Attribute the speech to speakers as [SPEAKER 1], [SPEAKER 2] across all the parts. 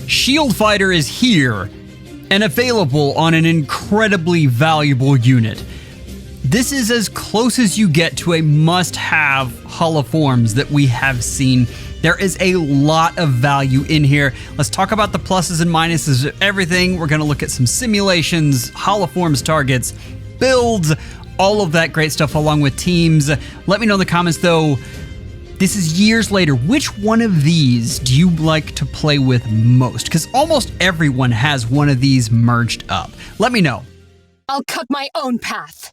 [SPEAKER 1] Shield Fighter is here and available on an incredibly valuable unit. This is as close as you get to a must-have Hall of Forms that we have seen. There is a lot of value in here. Let's talk about the pluses and minuses of everything. We're going to look at some simulations, Hall of Forms targets, builds, all of that great stuff along with teams. Let me know in the comments though, this is years later, which one of these do you like to play with most? Because almost everyone has one of these merged up. Let me know.
[SPEAKER 2] I'll cut my own path.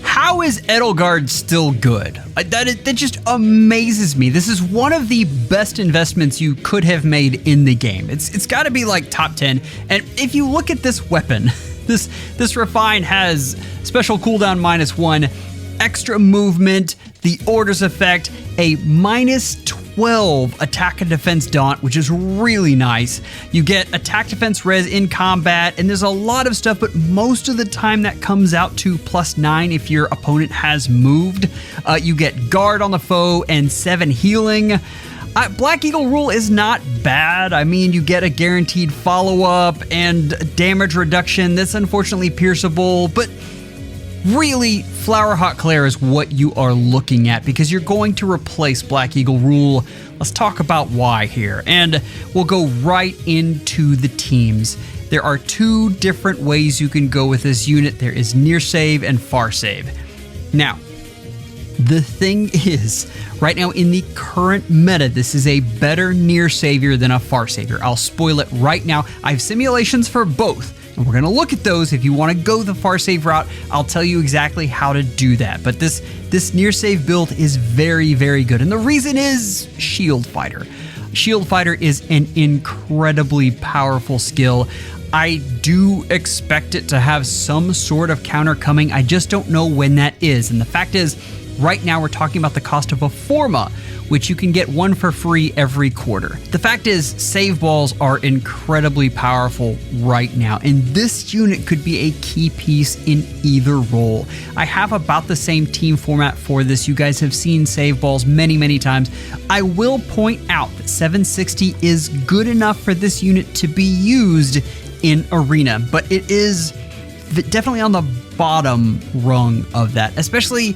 [SPEAKER 1] How is Edelgard still good? That just amazes me. This is one of the best investments you could have made in the game. It's got to be like top 10. And if you look at this weapon, this Refine has special cooldown -1, extra movement, the Orders effect, a -12 attack and defense daunt, which is really nice. You get attack defense res in combat, and there's a lot of stuff, but most of the time that comes out to +9 if your opponent has moved. You get guard on the foe and 7 healing. Black Eagle rule is not bad. I mean, you get a guaranteed follow-up and damage reduction that's unfortunately pierceable, but really, Flower Hot Claire is what you are looking at because you're going to replace Black Eagle rule. Let's talk about why here, and we'll go right into the teams. There are 2 different ways you can go with this unit. There is near save and far save. Now, the thing is, right now in the current meta, this is a better near savior than a far savior. I'll spoil it right now. I have simulations for both, and we're going to look at those. If you want to go the far save route, I'll tell you exactly how to do that. But this near save build is very, very good. And the reason is Shield Fighter. Shield Fighter is an incredibly powerful skill. I do expect it to have some sort of counter coming. I just don't know when that is. And the fact is, right now we're talking about the cost of a Forma, which you can get 1 for free every quarter. The fact is, save balls are incredibly powerful right now, and this unit could be a key piece in either role. I have about the same team format for this. You guys have seen save balls many, many times. I will point out that 760 is good enough for this unit to be used in Arena, but it is definitely on the bottom rung of that, especially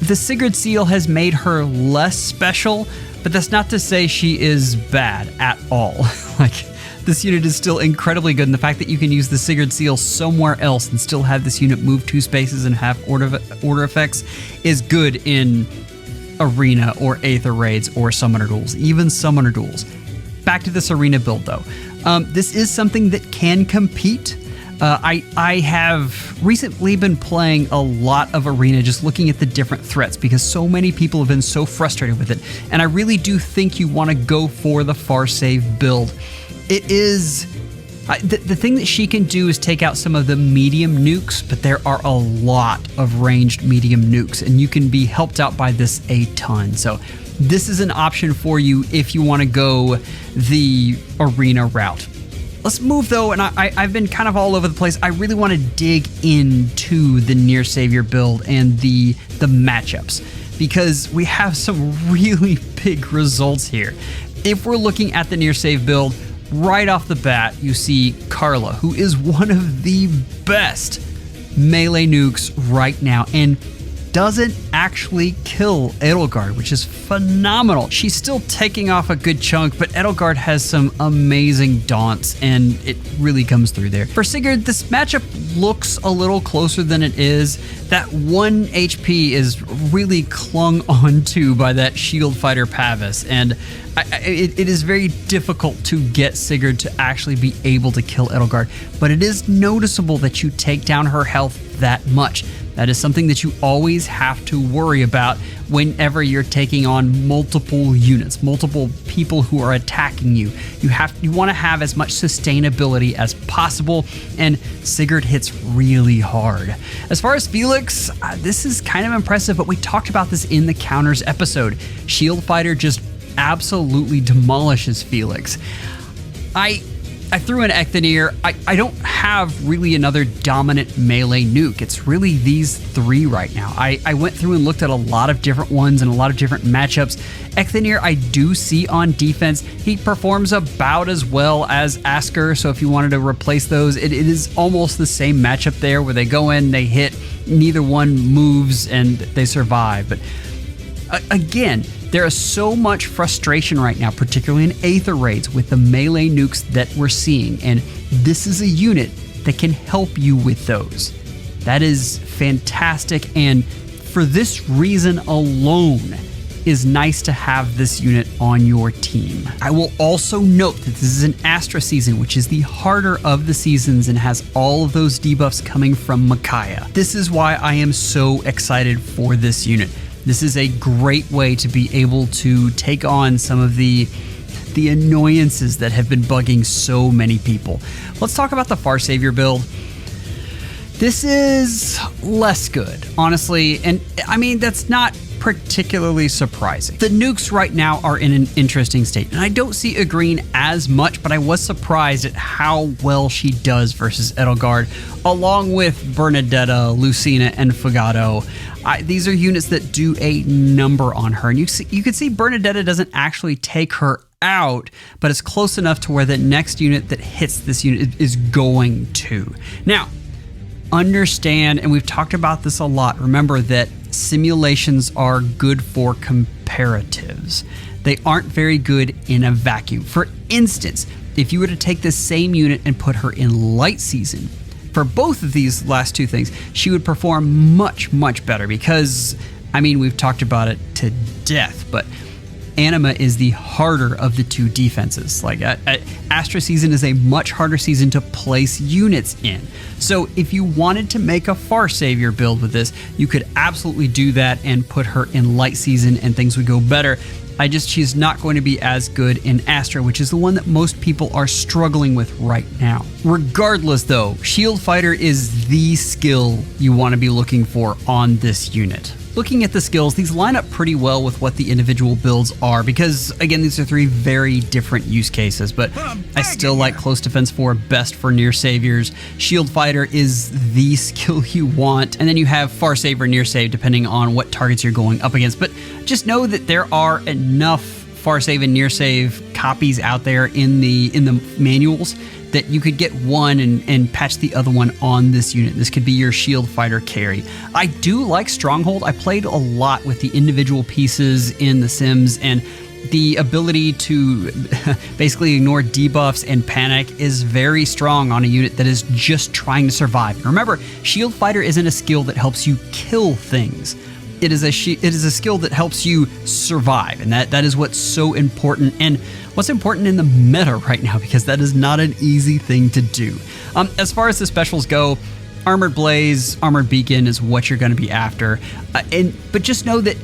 [SPEAKER 1] the Sigurd seal has made her less special, but that's not to say she is bad at all. Like, this unit is still incredibly good, and the fact that you can use the Sigurd seal somewhere else and still have this unit move 2 spaces and have order effects is good in Arena or Aether Raids or Summoner Duels, even Summoner Duels. Back to this Arena build though. This is something that can compete. I have recently been playing a lot of Arena, just looking at the different threats because so many people have been so frustrated with it. And I really do think you want to go for the far save build. It is... the thing that she can do is take out some of the medium nukes, but there are a lot of ranged medium nukes, and you can be helped out by this a ton. So this is an option for you if you want to go the Arena route. Let's move though, and I've been kind of all over the place. I really want to dig into the near savior build and the matchups because we have some really big results here. If we're looking at the near save build, right off the bat, you see Carla, who is one of the best melee nukes right now and doesn't actually kill Edelgard, which is phenomenal. She's still taking off a good chunk, but Edelgard has some amazing daunts, and it really comes through there. For Sigurd, this matchup looks a little closer than it is. That 1 HP is really clung onto by that Shield Fighter Pavis, and it is very difficult to get Sigurd to actually be able to kill Edelgard, but it is noticeable that you take down her health that much. That is something that you always have to worry about whenever you're taking on multiple units, multiple people who are attacking you. You want to have as much sustainability as possible, and Sigurd hits really hard. As far as Felix, this is kind of impressive, but we talked about this in the counters episode. Shield Fighter just absolutely demolishes Felix. I threw in Ecthenir. I don't have really another dominant melee nuke. It's really these three right now. I went through and looked at a lot of different ones and a lot of different matchups. Ecthenir I do see on defense. He performs about as well as Asker, so if you wanted to replace those, it is almost the same matchup there where they go in, they hit, neither one moves, and they survive. But again, there is so much frustration right now, particularly in Aether raids, with the melee nukes that we're seeing, and this is a unit that can help you with those. That is fantastic, and for this reason alone, is nice to have this unit on your team. I will also note that this is an Astra season, which is the harder of the seasons and has all of those debuffs coming from Micaiah. This is why I am so excited for this unit. This is a great way to be able to take on some of the annoyances that have been bugging so many people. Let's talk about the Far Savior build. This is less good, honestly, and I mean, that's not particularly surprising. The nukes right now are in an interesting state, and I don't see Agreen as much, but I was surprised at how well she does versus Edelgard, along with Bernadetta, Lucina, and Fugado. These are units that do a number on her, and you can see Bernadetta doesn't actually take her out, but it's close enough to where the next unit that hits this unit is going to. Now, understand, and we've talked about this a lot, remember that simulations are good for comparatives. They aren't very good in a vacuum. For instance, if you were to take the same unit and put her in light season, for both of these last two things, she would perform much, much better because, I mean, we've talked about it to death, but Anima is the harder of the two defenses. Like Astra season is a much harder season to place units in. So if you wanted to make a Far Savior build with this, you could absolutely do that and put her in light season and things would go better. She's not going to be as good in Astra, which is the one that most people are struggling with right now. Regardless though, Shield Fighter is the skill you want to be looking for on this unit. Looking at the skills, these line up pretty well with what the individual builds are because, again, these are three very different use cases, but I still like Close Defense 4 best for near saviors. Shield Fighter is the skill you want, and then you have Far Save or Near Save depending on what targets you're going up against. But just know that there are enough Far Save and Near Save copies out there in the manuals that you could get one and patch the other one on this unit. This could be your Shield Fighter carry. I do like Stronghold. I played a lot with the individual pieces in The Sims, and the ability to basically ignore debuffs and panic is very strong on a unit that is just trying to survive. Remember, Shield Fighter isn't a skill that helps you kill things. It is a skill that helps you survive, and that is what's so important, and what's important in the meta right now, because that is not an easy thing to do. As far as the specials go, Armored Blaze, Armored Beacon is what you're going to be after, but just know that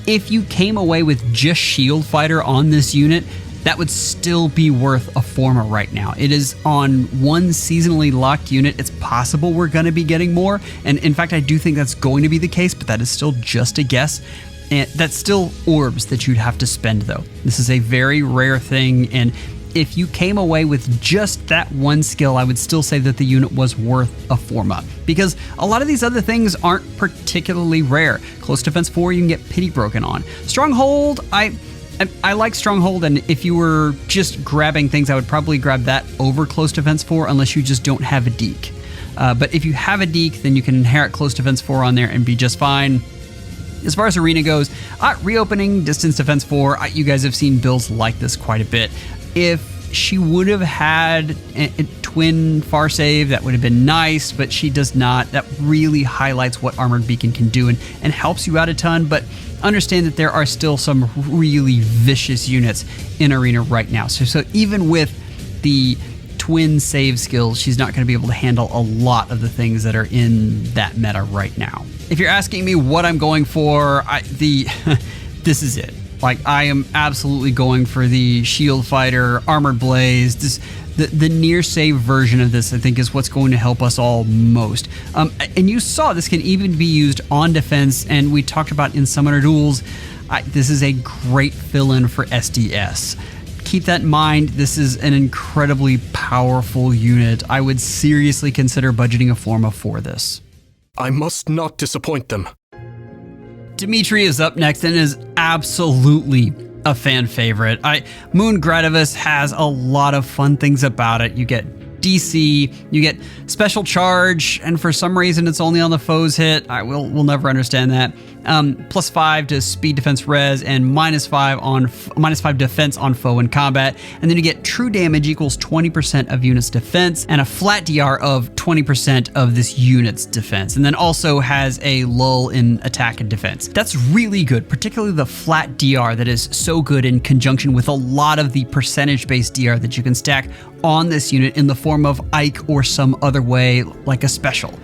[SPEAKER 1] if you came away with just Shield Fighter on this unit, that would still be worth a Forma right now. It is on one seasonally locked unit. It's possible we're going to be getting more, and in fact, I do think that's going to be the case, but that is still just a guess. And that's still orbs that you'd have to spend, though. This is a very rare thing, and if you came away with just that one skill, I would still say that the unit was worth a Forma, because a lot of these other things aren't particularly rare. Close Defense 4, you can get Pity Broken on. Stronghold, I like Stronghold, and if you were just grabbing things, I would probably grab that over Close Defense 4 unless you just don't have a Deke. But if you have a Deke, then you can inherit Close Defense 4 on there and be just fine. As far as Arena goes, reopening Distance Defense 4, you guys have seen builds like this quite a bit. If she would have had a twin Far Save, that would have been nice, but she does not. That really highlights what Armored Beacon can do and helps you out a ton, but understand that there are still some really vicious units in Arena right now. So even with the twin save skills, she's not going to be able to handle a lot of the things that are in that meta right now. If you're asking me what I'm going for, this is it. Like, I am absolutely going for the Shield Fighter, Armored Blaze. The near save version of this, I think, is what's going to help us all most. And you saw this can even be used on defense, and we talked about in Summoner Duels. This is a great fill-in for SDS. keep that in mind. This is an incredibly powerful unit. I would seriously consider budgeting a Forma for this.
[SPEAKER 3] I must not disappoint them.
[SPEAKER 1] Dimitri is up next and is absolutely a fan favorite. Moon Gradivis has a lot of fun things about it. You get DC, you get special charge, and for some reason it's only on the foe's hit. We'll never understand that. +5 to speed, defense, res, and -5 defense on foe in combat. And then you get true damage equals 20% of unit's defense and a flat DR of 20% of this unit's defense. And then also has a lull in attack and defense. That's really good, particularly the flat DR that is so good in conjunction with a lot of the percentage-based DR that you can stack on this unit in the form of Ike or some other way, like a special.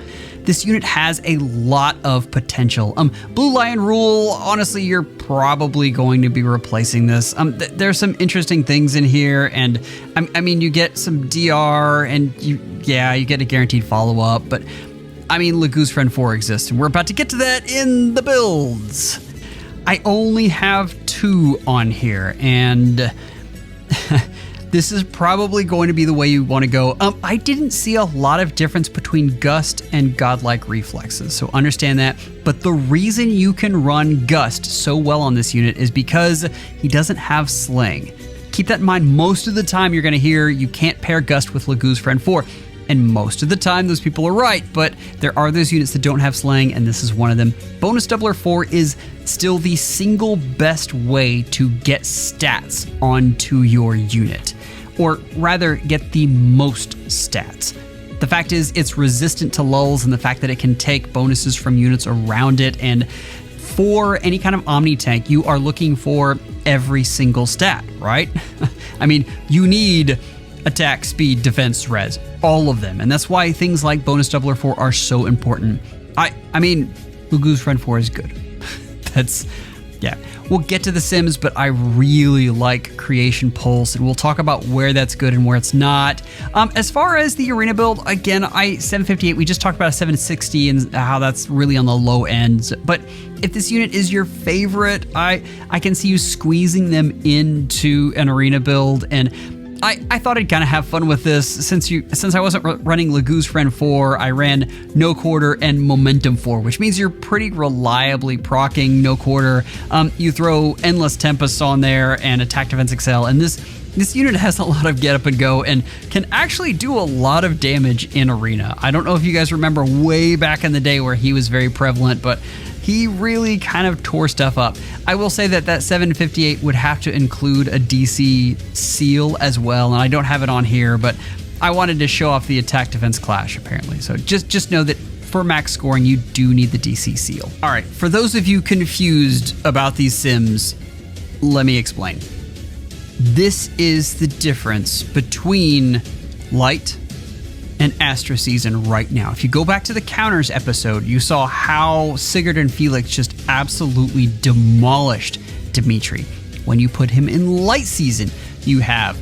[SPEAKER 1] This unit has a lot of potential. Blue Lion Rule, honestly, you're probably going to be replacing this. There's some interesting things in here, and I mean, you get some DR, and you get a guaranteed follow-up, but I mean, Lagoo's Friend 4 exists, and we're about to get to that in the builds. I only have 2 on here, and this is probably going to be the way you want to go. I didn't see a lot of difference between Gust and Godlike Reflexes, so understand that. But the reason you can run Gust so well on this unit is because he doesn't have Sling. Keep that in mind. Most of the time you're going to hear you can't pair Gust with Lagoo's Friend 4. And most of the time those people are right, but there are those units that don't have Slang, and this is one of them. Bonus Doubler 4 is still the single best way to get stats onto your unit. Or rather, get the most stats. The fact is, it's resistant to lulls, and the fact that it can take bonuses from units around it, and for any kind of Omni tank, you are looking for every single stat, right? I mean, you need attack, speed, defense, res, all of them, and that's why things like Bonus Doubler 4 are so important. I mean, Lagoo's Friend 4 is good. Yeah. We'll get to the Sims, but I really like Creation Pulse, and we'll talk about where that's good and where it's not. As far as the arena build, again, 758, we just talked about a 760 and how that's really on the low end. But if this unit is your favorite, I can see you squeezing them into an arena build, and I thought I'd kind of have fun with this. Since I wasn't running Lagoo's Friend 4, I ran No Quarter and Momentum 4, which means you're pretty reliably proccing No Quarter. You throw Endless Tempest on there and Attack, Defense, Excel, and this unit has a lot of get up and go and can actually do a lot of damage in arena. I don't know if you guys remember way back in the day where he was very prevalent, but he really kind of tore stuff up. I will say that 758 would have to include a DC seal as well, and I don't have it on here, but I wanted to show off the attack defense clash apparently. So just know that for max scoring, you do need the DC seal. All right, for those of you confused about these Sims, let me explain. This is the difference between Light and Astra Season right now. If you go back to the Counters episode, you saw how Sigurd and Felix just absolutely demolished Dimitri. When you put him in Light Season, you have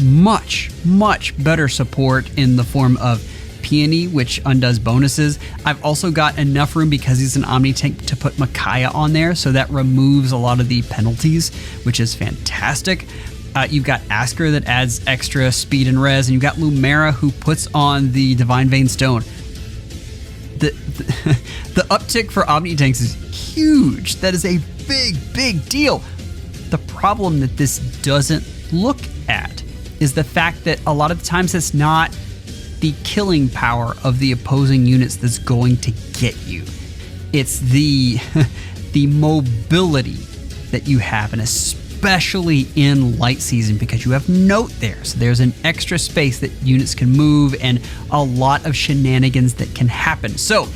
[SPEAKER 1] much, much better support in the form of Peony, which undoes bonuses. I've also got enough room because he's an Omni tank to put Micaiah on there, so that removes a lot of the penalties, which is fantastic. You've got Asker that adds extra speed and res, and you've got Lumera who puts on the Divine Vein Stone. The uptick for Omni tanks is huge. That is a big, big deal. The problem that this doesn't look at is the fact that a lot of the times it's not the killing power of the opposing units that's going to get you. It's the mobility that you have, and especially in Light Season, because you have Note there. So there's an extra space that units can move and a lot of shenanigans that can happen. So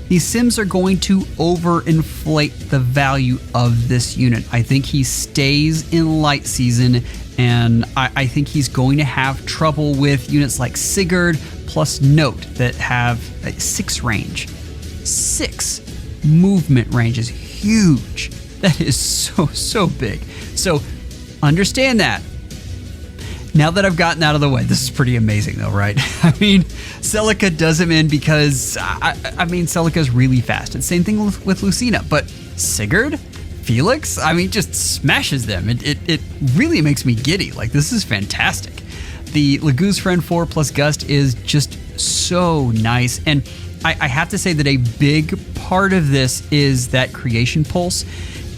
[SPEAKER 1] these Sims are going to overinflate the value of this unit. I think he stays in Light Season, and I think he's going to have trouble with units like Sigurd plus Note that have 6 range. 6 movement range is huge. That is so big. So understand that. Now that I've gotten out of the way, this is pretty amazing though, right? I mean, Celica does him in because, I mean, Celica's really fast. And same thing with Lucina, but Sigurd, Felix, I mean, just smashes them. It really makes me giddy. Like, this is fantastic. The Lagoo's Friend 4 plus Gust is just so nice. And I have to say that a big part of this is that creation pulse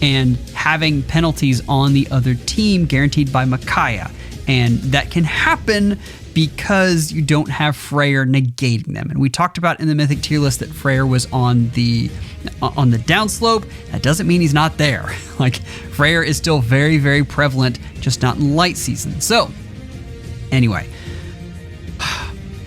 [SPEAKER 1] and having penalties on the other team guaranteed by Micaiah. And that can happen because you don't have Freyr negating them. And we talked about in the Mythic tier list that Freyr was on the downslope. That doesn't mean he's not there. Like, Freyr is still very, very prevalent, just not in light season. So, anyway,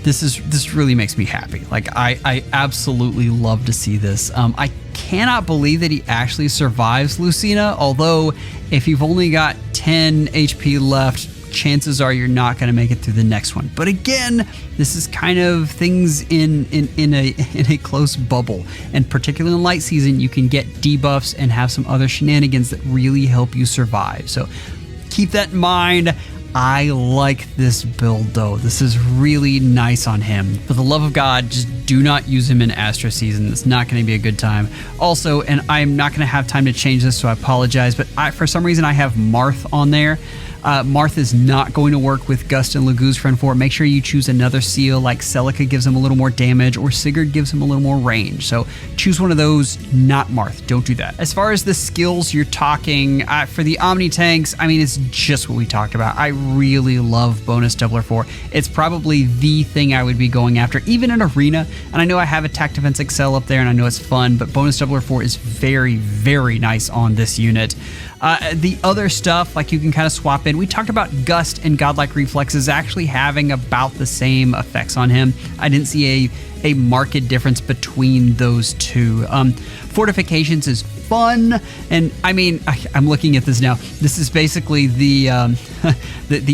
[SPEAKER 1] this really makes me happy. Like, I absolutely love to see this. I cannot believe that he actually survives Lucina, although if you've only got 10 HP left, chances are you're not going to make it through the next one. But again, this is kind of things in a close bubble, and particularly in light season, you can get debuffs and have some other shenanigans that really help you survive. So keep that in mind. I like this build though. This is really nice on him. For the love of God, just do not use him in Astra season. It's not going to be a good time. Also, and I'm not going to have time to change this, so I apologize, but for some reason I have Marth on there. Marth is not going to work with Gust and Lagoo's Friend 4. Make sure you choose another seal, like Celica gives him a little more damage or Sigurd gives him a little more range. So choose one of those, not Marth. Don't do that. As far as the skills you're talking, for the Omni tanks, I mean, it's just what we talked about. I really love bonus doubler 4. It's probably the thing I would be going after, even in Arena. And I know I have Attack Defense Excel up there and I know it's fun, but bonus doubler 4 is very, very nice on this unit. The other stuff, like you can kind of swap in. We talked about Gust and Godlike Reflexes actually having about the same effects on him. I didn't see a marked difference between those two. Fortifications is fun, and I mean, I'm looking at this now. This is basically the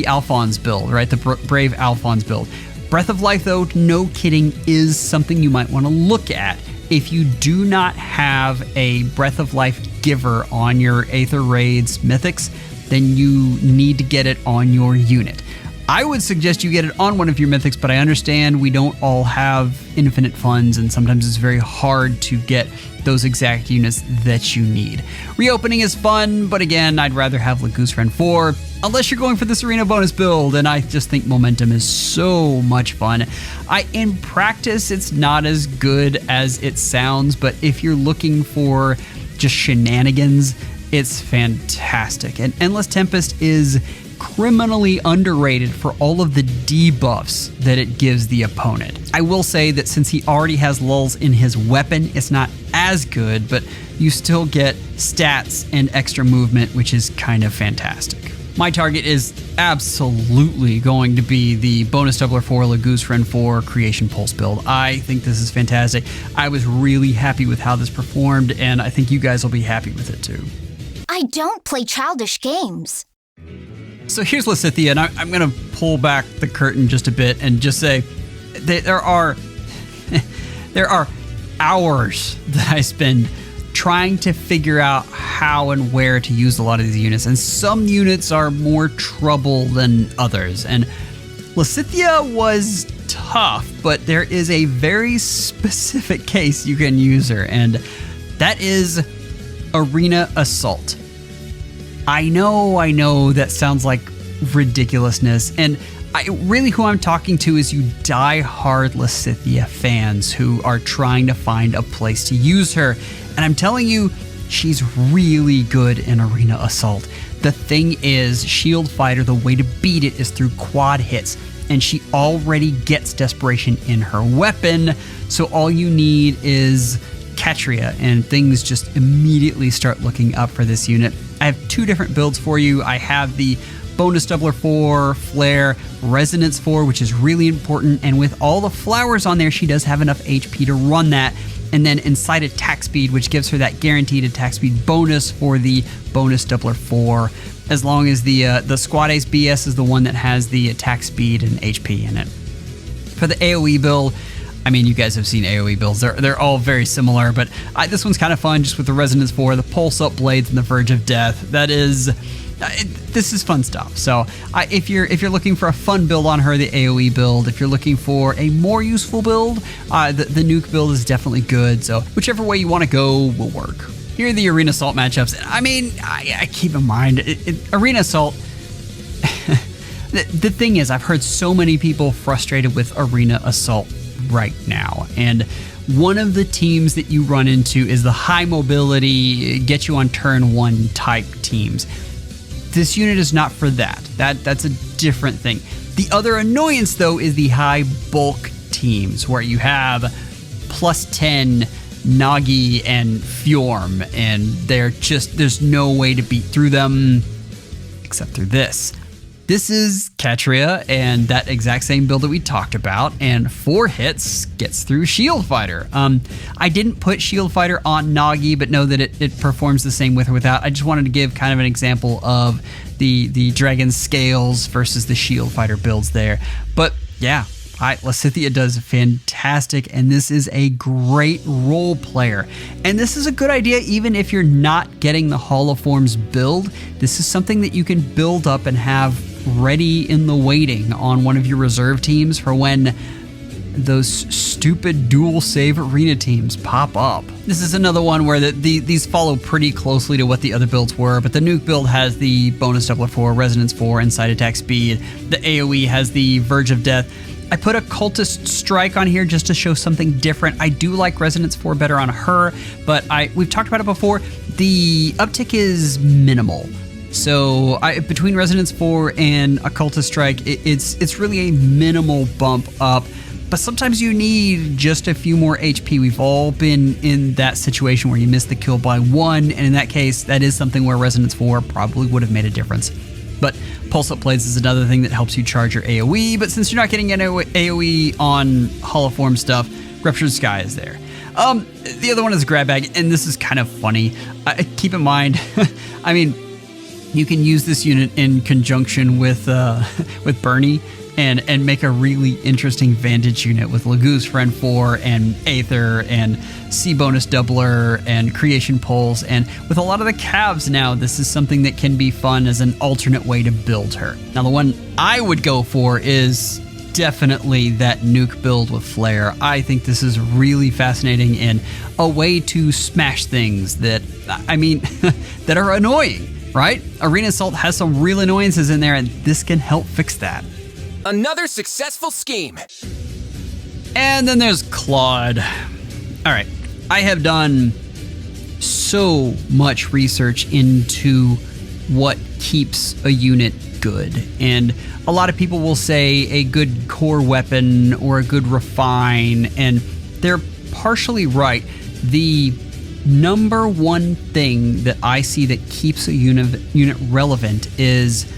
[SPEAKER 1] Alphonse build, right? The Brave Alphonse build. Breath of Life, though, no kidding, is something you might want to look at. If you do not have a Breath of Life giver on your Aether Raids Mythics, then you need to get it on your unit. I would suggest you get it on one of your Mythics, but I understand we don't all have infinite funds, and sometimes it's very hard to get those exact units that you need. Reopening is fun, but again, I'd rather have Lagoo's Friend 4, unless you're going for this arena bonus build, and I just think Momentum is so much fun. In practice, it's not as good as it sounds, but if you're looking for just shenanigans, it's fantastic. And Endless Tempest is criminally underrated for all of the debuffs that it gives the opponent. I will say that since he already has lulls in his weapon, it's not as good, but you still get stats and extra movement, which is kind of fantastic. My target is absolutely going to be the bonus doubler 4 Lagoo's Friend 4 Creation Pulse build. I think this is fantastic. I was really happy with how this performed, and I think you guys will be happy with it too.
[SPEAKER 2] I don't play childish games.
[SPEAKER 1] So here's Lysithea, and I'm going to pull back the curtain just a bit and just say there are hours that I spend trying to figure out how and where to use a lot of these units, and some units are more trouble than others. And Lysithea was tough, but there is a very specific case you can use her, and that is Arena Assault. I know that sounds like ridiculousness, and really who I'm talking to is you die-hard Lysithea fans who are trying to find a place to use her. And I'm telling you, she's really good in Arena Assault. The thing is, Shield Fighter, the way to beat it is through quad hits, and she already gets Desperation in her weapon, so all you need is Catria, and things just immediately start looking up for this unit. I have two different builds for you. I have the bonus doubler 4, flare, resonance 4, which is really important, and with all the flowers on there, she does have enough HP to run that. And then inside attack speed, which gives her that guaranteed attack speed bonus for the bonus doubler 4, as long as the squad ace BS is the one that has the attack speed and HP in it. For the AoE build, I mean, you guys have seen AoE builds. They're all very similar, but this one's kind of fun just with the Resonance 4, the Pulse Up Blades, and the Verge of Death. This is fun stuff. So if you're looking for a fun build on her, the AoE build. If you're looking for a more useful build, the Nuke build is definitely good. So whichever way you want to go will work. here are the Arena Assault matchups. I mean, I keep in mind, Arena Assault, the thing is, I've heard so many people frustrated with Arena Assault right now, and one of the teams that you run into is the high mobility, get you on turn one type teams. This unit is not for that. That's a different thing. The other annoyance, though, is the high bulk teams where you have +10 Nagi and Fjorm, and there's no way to beat through them except through this. This is Katria and that exact same build that we talked about, and 4 hits gets through Shield Fighter. I didn't put Shield Fighter on Nagi, but know that it performs the same with or without. I just wanted to give kind of an example of the Dragon Scales versus the Shield Fighter builds there. But yeah, Lysithea does fantastic, and this is a great role player. And this is a good idea even if you're not getting the Holoforms build. This is something that you can build up and have ready in the waiting on one of your reserve teams for when those stupid dual save arena teams pop up. This is another one where these follow pretty closely to what the other builds were, but the nuke build has the bonus doubler 4, resonance 4, and side attack speed. The AoE has the Verge of Death. I put a Cultist Strike on here just to show something different. I do like Resonance 4 better on her, but we've talked about it before. The uptick is minimal. So between Resonance 4 and Occultist Strike, it's really a minimal bump up. But sometimes you need just a few more HP. We've all been in that situation where you miss the kill by 1, and in that case, that is something where Resonance 4 probably would have made a difference. But Pulse Up Blades is another thing that helps you charge your AoE, but since you're not getting an AoE on Holoform stuff, Ruptured Sky is there. The other one is Grab Bag, and this is kind of funny. Keep in mind, I mean, you can use this unit in conjunction with Bernie and make a really interesting Vantage unit with Lagoo's Friend 4 and Aether and C bonus doubler and Creation Pulse, and with a lot of the calves now, this is something that can be fun as an alternate way to build her. Now the one I would go for is definitely that nuke build with Flare. I think this is really fascinating and a way to smash things that, I mean, that are annoying, right? Arena Assault has some real annoyances in there, and this can help fix that.
[SPEAKER 4] Another successful scheme.
[SPEAKER 1] And then there's Claude. All right, I have done so much research into what keeps a unit good, and a lot of people will say a good core weapon or a good refine, and they're partially right. The number one thing that I see that keeps a unit relevant is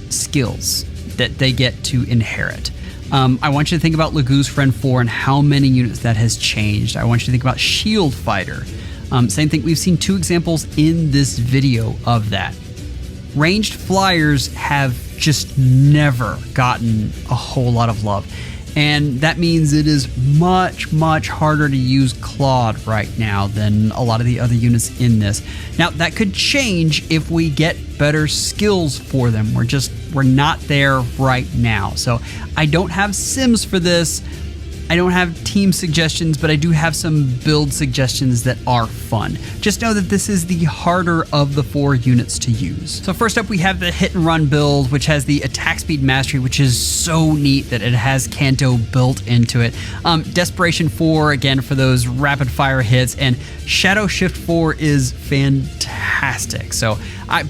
[SPEAKER 1] skills that they get to inherit. I want you to think about Lagoo's Friend 4 and how many units that has changed. I want you to think about Shield Fighter. Same thing, we've seen 2 examples in this video of that. Ranged flyers have just never gotten a whole lot of love. And that means it is much, much harder to use Claude right now than a lot of the other units in this. Now, that could change if we get better skills for them. We're not there right now. So I don't have sims for this. I don't have team suggestions, but I do have some build suggestions that are fun. Just know that this is the harder of the 4 units to use. So first up, we have the Hit and Run build, which has the Attack Speed Mastery, which is so neat that it has Kanto built into it. Desperation 4, again, for those rapid fire hits, and Shadow Shift 4 is fantastic. So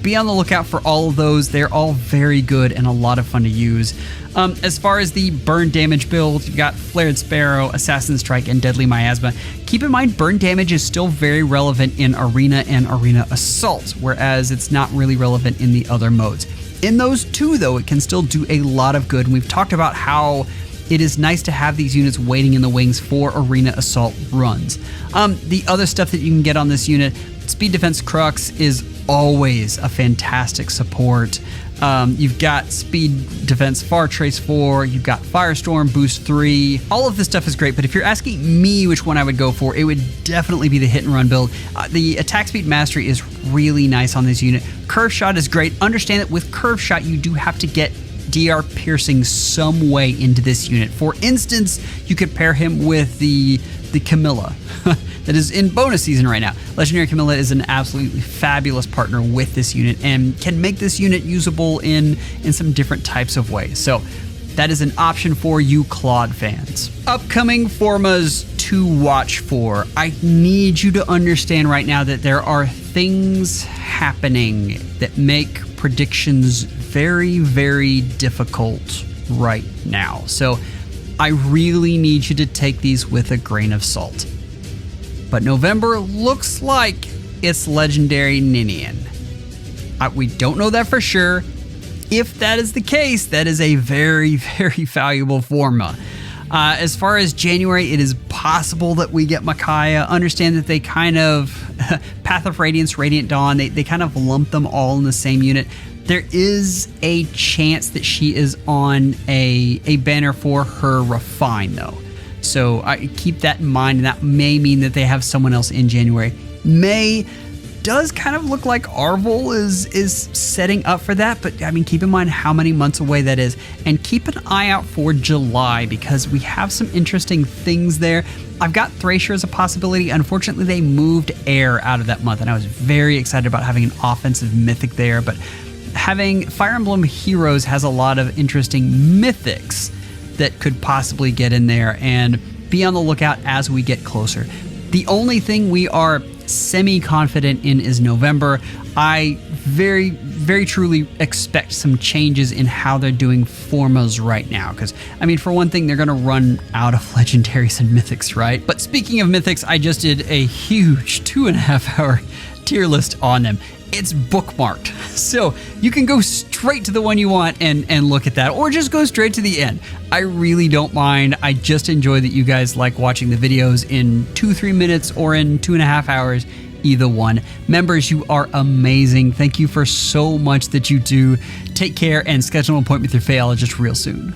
[SPEAKER 1] be on the lookout for all of those. They're all very good and a lot of fun to use. As far as the burn damage build, you've got Flared Sparrow, Assassin Strike, and Deadly Miasma. Keep in mind, burn damage is still very relevant in Arena and Arena Assault, whereas it's not really relevant in the other modes. In those 2, though, it can still do a lot of good, and we've talked about how it is nice to have these units waiting in the wings for Arena Assault runs. The other stuff that you can get on this unit, Speed Defense Crux is always a fantastic support. You've got Speed Defense Far Trace 4, you've got Firestorm Boost 3. All of this stuff is great, but if you're asking me which one I would go for, it would definitely be the Hit and Run build. The Attack Speed Mastery is really nice on this unit. Curve Shot is great. Understand that with Curve Shot, you do have to get DR piercing some way into this unit. For instance, you could pair him with the Camilla. that is in bonus season right now. Legendary Camilla is an absolutely fabulous partner with this unit and can make this unit usable in some different types of ways. So that is an option for you Claude fans. Upcoming formas to watch for. I need you to understand right now that there are things happening that make predictions very, very difficult right now. So I really need you to take these with a grain of salt. But November looks like it's Legendary Ninian. We don't know that for sure. If that is the case, that is a very, very valuable forma. As far as January, it is possible that we get Micaiah. Understand that they kind of, Path of Radiance, Radiant Dawn, they kind of lump them all in the same unit. There is a chance that she is on a banner for her Refine, though. So I keep that in mind, and that may mean that they have someone else in January. May does kind of look like Arvel is setting up for that, but I mean, keep in mind how many months away that is, and keep an eye out for July because we have some interesting things there. I've got Thracia as a possibility. Unfortunately, they moved Air out of that month, and I was very excited about having an offensive mythic there, but having Fire Emblem Heroes has a lot of interesting mythics that could possibly get in there, and be on the lookout as we get closer. The only thing we are semi-confident in is November. I very, very truly expect some changes in how they're doing formas right now. Because, I mean, for one thing, they're going to run out of legendaries and mythics, right? But speaking of mythics, I just did a huge 2.5 hour tier list on them. It's bookmarked. So you can go straight to the one you want and look at that, or just go straight to the end. I really don't mind. I just enjoy that you guys like watching the videos in 2-3 minutes or in 2.5 hours, either one. Members, you are amazing. Thank you for so much that you do. Take care and schedule an appointment with your FEHologist real soon.